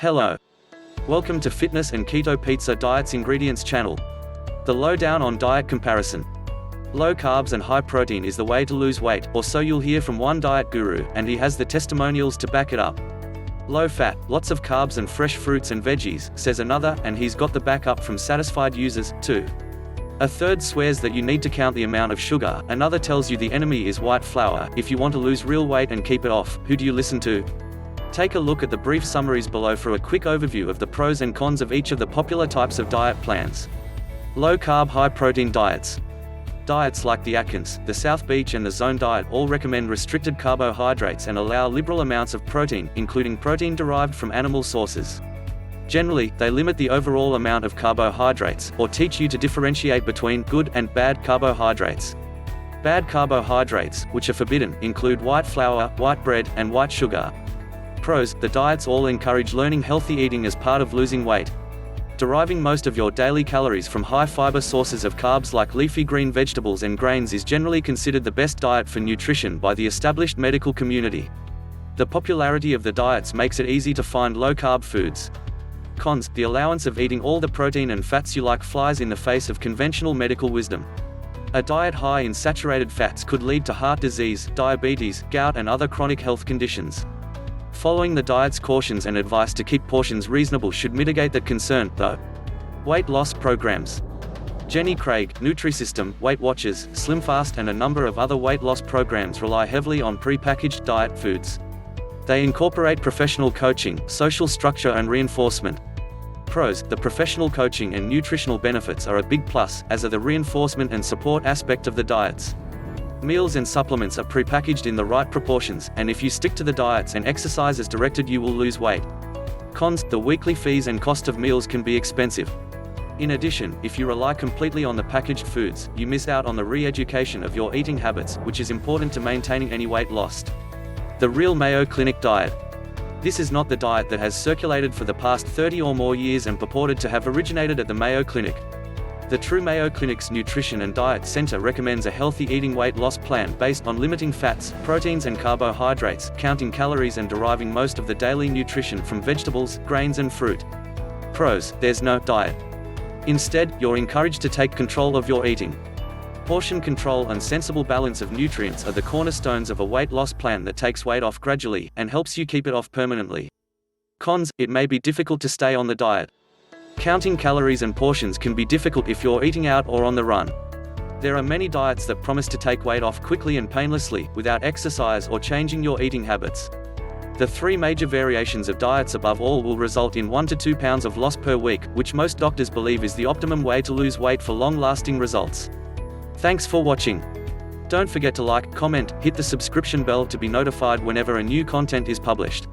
Hello. Welcome to Fitness and Keto Pizza Diets Ingredients channel. The lowdown on diet comparison. Low carbs and high protein is the way to lose weight, or so you'll hear from one diet guru, and he has the testimonials to back it up. Low fat, lots of carbs and fresh fruits and veggies, says another, and he's got the backup from satisfied users, too. A third swears that you need to count the amount of sugar, another tells you the enemy is white flour, if you want to lose real weight and keep it off. Who do you listen to? Take a look at the brief summaries below for a quick overview of the pros and cons of each of the popular types of diet plans. Low-carb, high-protein diets. Diets like the Atkins, the South Beach and the Zone diet all recommend restricted carbohydrates and allow liberal amounts of protein, including protein derived from animal sources. Generally, they limit the overall amount of carbohydrates, or teach you to differentiate between good and bad carbohydrates. Bad carbohydrates, which are forbidden, include white flour, white bread, and white sugar. Pros: the diets all encourage learning healthy eating as part of losing weight. Deriving most of your daily calories from high-fiber sources of carbs like leafy green vegetables and grains is generally considered the best diet for nutrition by the established medical community. The popularity of the diets makes it easy to find low-carb foods. Cons: the allowance of eating all the protein and fats you like flies in the face of conventional medical wisdom. A diet high in saturated fats could lead to heart disease, diabetes, gout and other chronic health conditions. Following the diet's cautions and advice to keep portions reasonable should mitigate that concern, though. Weight loss programs. Jenny Craig, Nutrisystem, Weight Watchers, SlimFast and a number of other weight loss programs rely heavily on pre-packaged diet foods. They incorporate professional coaching, social structure and reinforcement. Pros: the professional coaching and nutritional benefits are a big plus, as are the reinforcement and support aspect of the diets. Meals and supplements are prepackaged in the right proportions, and if you stick to the diets and exercise as directed you will lose weight. Cons: the weekly fees and cost of meals can be expensive. In addition, if you rely completely on the packaged foods, you miss out on the re-education of your eating habits, which is important to maintaining any weight lost. The real Mayo Clinic diet. This is not the diet that has circulated for the past 30 or more years and purported to have originated at the Mayo Clinic. The true Mayo Clinic's Nutrition and Diet Center recommends a healthy eating weight loss plan based on limiting fats, proteins and carbohydrates, counting calories and deriving most of the daily nutrition from vegetables, grains and fruit. Pros: there's no diet. Instead, you're encouraged to take control of your eating. Portion control and sensible balance of nutrients are the cornerstones of a weight loss plan that takes weight off gradually, and helps you keep it off permanently. Cons: it may be difficult to stay on the diet. Counting calories and portions can be difficult if you're eating out or on the run. There are many diets that promise to take weight off quickly and painlessly, without exercise or changing your eating habits. The three major variations of diets above all will result in 1 to 2 pounds of loss per week, which most doctors believe is the optimum way to lose weight for long-lasting results. Thanks for watching. Don't forget to like, comment, hit the subscription bell to be notified whenever a new content is published.